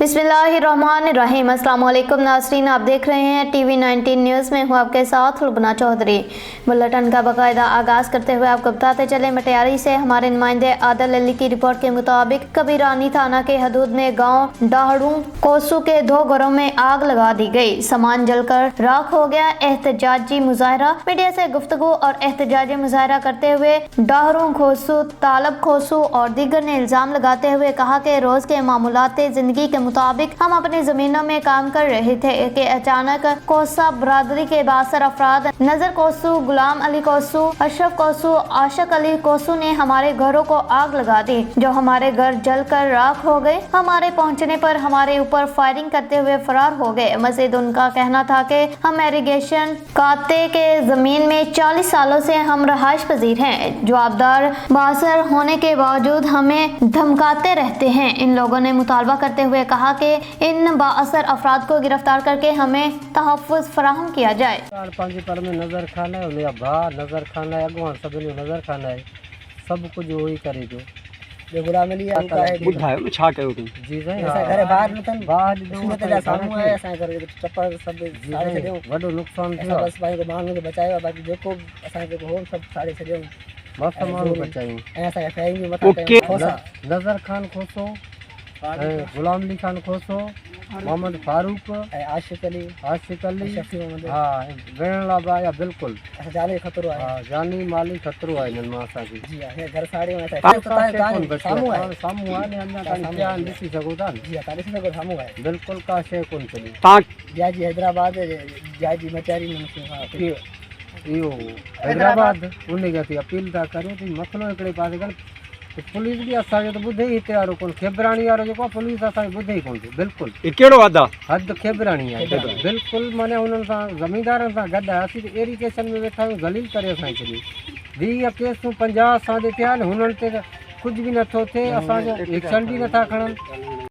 बिस्मिल्लाहिर्रहमानिर्रहीम। अस्सलाम वालेकुम नाज़रीन, आप देख रहे हैं टीवी 19 न्यूज़ में हूँ आपके साथ लुबना चौधरी। बुलेटिन का बाकायदा आगाज़ करते हुए आपको बताते चले, मटियारी से हमारे नुमाइंदे आदिल अली की रिपोर्ट के मुताबिक कबीरानी थाना के हदूद में गांव डाहड़ू कोसू के 2 घरों में आग लगा दी गई। सामान जलकर राख हो गया। एहतजाजी मुजाहरा। मीडिया से गुफ्तगू और एहतजाजी मुजाहरा करते हुए डाहड़ू खोसू, तालब खोसू और दीगर ने इल्जाम लगाते हुए कहा कि रोज के मामूलाते जिंदगी के मुताबिक हम अपनी जमीनों में काम कर रहे थे कि अचानक कोसा बरादरी के बासर अफराद नजर कोसू, गुलाम अली कोसू, अशरफ कोसू, आशिक अली कोसू ने हमारे घरों को आग लगा दी, जो हमारे घर जलकर राख हो गए। हमारे पहुंचने पर हमारे ऊपर फायरिंग करते हुए फरार हो गए। मजीद उनका कहना था कि हम इरिगेशन काते के जमीन में 40 सालों से हम रहायश पजीर हैं। जवाबदार बासर होने के बावजूद हमें धमकाते रहते हैं। इन लोगों ने मुतालबा करते हुए कहा कि इन बाअसर अफराद को गिरफ्तार करके हमें तहफ़्फ़ुज़ फराहम किया जाए। पर में नजर खाना है, उन्हें भा नजर खाना है, अगवान सब नजर खाना है, सब कुछ वही करे जो गुलाम अली का है बुधायो में छा कयो तुम जी सही घर बाहर नतन बाहर सूरत जा सामू है असा करे चप्पल सब सारे छडियो वडो नुकसान थियो। बस भाई को मांग के बचायो, बाकी जेको असा के हो सब सारे छडियो मस्त मांग बचायो। ऐसा फैंग भी मता नजर खान खोसो, गुलाम अली खान खोसो, मोहम्मद फारूक, आशिक अली शफी मोहम्मद हां वेणला बाया बिल्कुल जानी खतरो है। हां जानी माली खतरो है इन मासा की जी है। घर साड़ी में सामू है ने अन्ना का क्या दिसी सको था जी तारी से को सामू है बिल्कुल का शे कोन चली ता जाजी हैदराबाद जाजी मचारी में यो हैदराबाद उन्हें गती अपील ता करो थी मसलो एकड़े पासे कर पुलिस भी असा तो बुधे ही तैयार कोन खेबरानी वारो जो पुलिस असा बुधे ही कोन बिल्कुल ए केड़ो वादा हद खेबरानी है बिल्कुल माने उन जमींदार सा गड असी इरिगेशन में बैठा गलील करे असा चली दी केस 50 साल थिया हुनन ते कुछ भी न थो थे असा एक्शन भी न था खणन